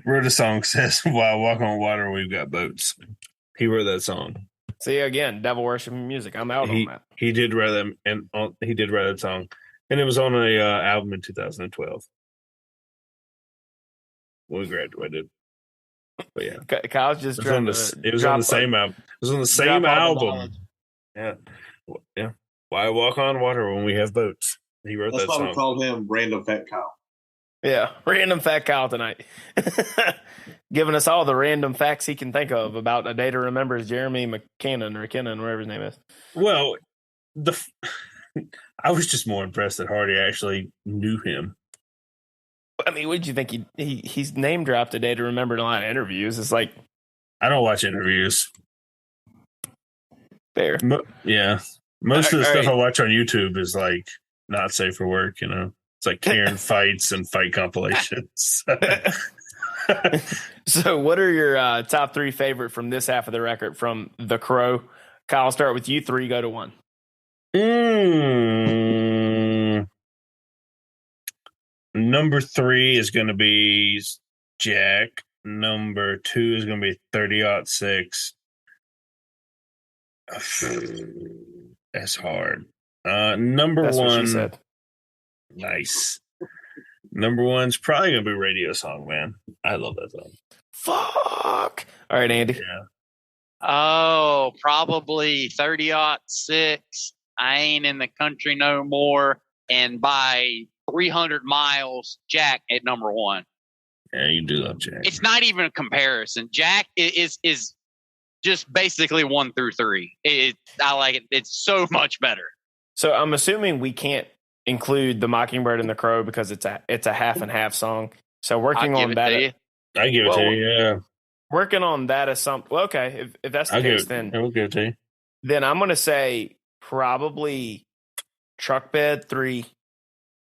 Wrote a song says, "While I walk on water, we've got boats." He wrote that song. See, again, devil worshiping music. I'm out on that. He did write them, and he did write that song, and it was on a album in 2012 when we graduated. But yeah, Kyle's just it was on the same album. It was on the same album. Yeah. Why walk on water when we have boats? He wrote that song. That's why we called him Random Fat Kyle. Yeah, Random Fat Kyle tonight. Giving us all the random facts he can think of about A Day to Remember is Jeremy McKinnon, whatever his name is. Well, I was just more impressed that Hardy actually knew him. I mean, what did you think? He's name dropped A Day to Remember in a lot of interviews. It's like, I don't watch interviews. Fair. Yeah. Most of the stuff I watch on YouTube is like not safe for work, you know. It's like Karen fights and fight compilations. So what are your top 3 favorite from this half of the record from The Crow? Kyle, I'll start with you. 3, go to 1. Number 3 is going to be Jack. Number 2 is going to be 30-06. That's hard. Number That's 1. What she said. Nice. Number 1's probably going to be Radio Song, man. I love that song. Fuck. All right, Andy. Yeah. Oh, probably 30-06. I ain't in the country no more. And by 300 miles, Jack at number 1. Yeah, you do love Jack. It's not even a comparison. Jack is just basically 1 through 3. I like it. It's so much better. So I'm assuming we can't include the Mockingbird and the Crow because it's a half and half song. So working on that, I give it to you. Yeah, working on that as something. Well, okay, if that's the case, then I'll give it to you. Then I'm going to say probably Truck Bed 3.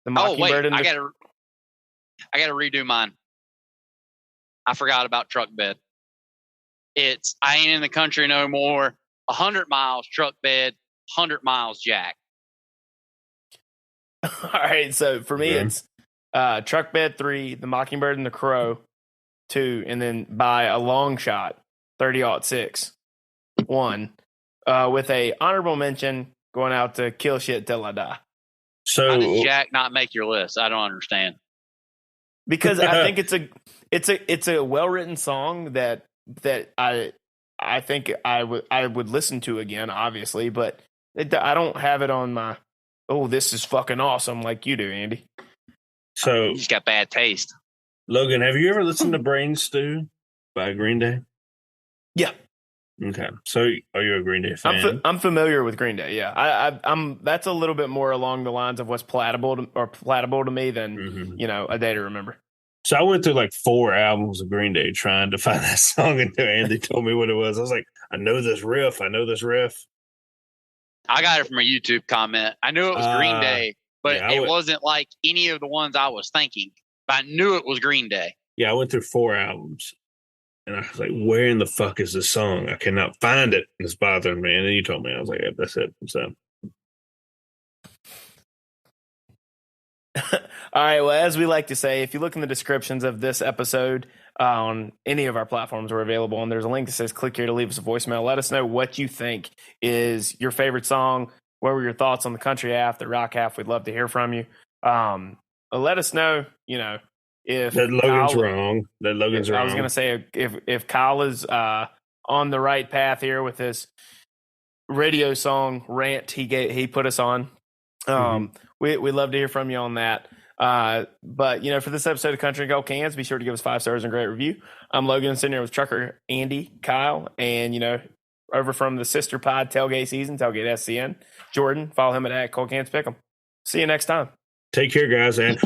The Mockingbird and I gotta redo mine. I forgot about Truck Bed. It's I Ain't in the Country No More. 100 miles Truck Bed. 100 miles Jack. All right, so for me it's Truck Bed 3, The Mockingbird and the Crow 2, and then by a long shot 30-06 1, with a honorable mention going out to Kill Shit Till I Die. So how did Jack not make your list? I don't understand. Because I think it's a well written song that I think I would listen to again, obviously, but I don't have it on my this is fucking awesome like you do, Andy. So he's got bad taste. Logan, have you ever listened to Brain Stew by Green Day? Yeah. Okay. So are you a Green Day fan? I'm familiar with Green Day. Yeah. I'm that's a little bit more along the lines of what's palatable to me than A Day to Remember. So I went through like 4 albums of Green Day trying to find that song until Andy told me what it was. I was like, I know this riff. I got it from a YouTube comment. I knew it was Green Day, but it wasn't like any of the ones I was thinking. But I knew it was Green Day. Yeah, I went through 4 albums. And I was like, where in the fuck is this song? I cannot find it. It's bothering me. And then you told me. I was like, yeah, that's it. So. All right. Well, as we like to say, if you look in the descriptions of this episode on any of our platforms, we're available. And there's a link that says click here to leave us a voicemail. Let us know what you think is your favorite song. What were your thoughts on the country half, the rock half? We'd love to hear from you. Let us know, if that Logan's wrong. I was going to say if Kyle is on the right path here with his radio song rant he put us on. We'd love to hear from you on that. But, for this episode of Country and Gold Cans, be sure to give us 5 stars and a great review. I'm Logan, sitting here with Trucker Andy, Kyle, and, over from the sister pod Tailgate Season, Tailgate SCN, Jordan. Follow him at Cold Cans Pick'em. See you next time. Take care, guys, and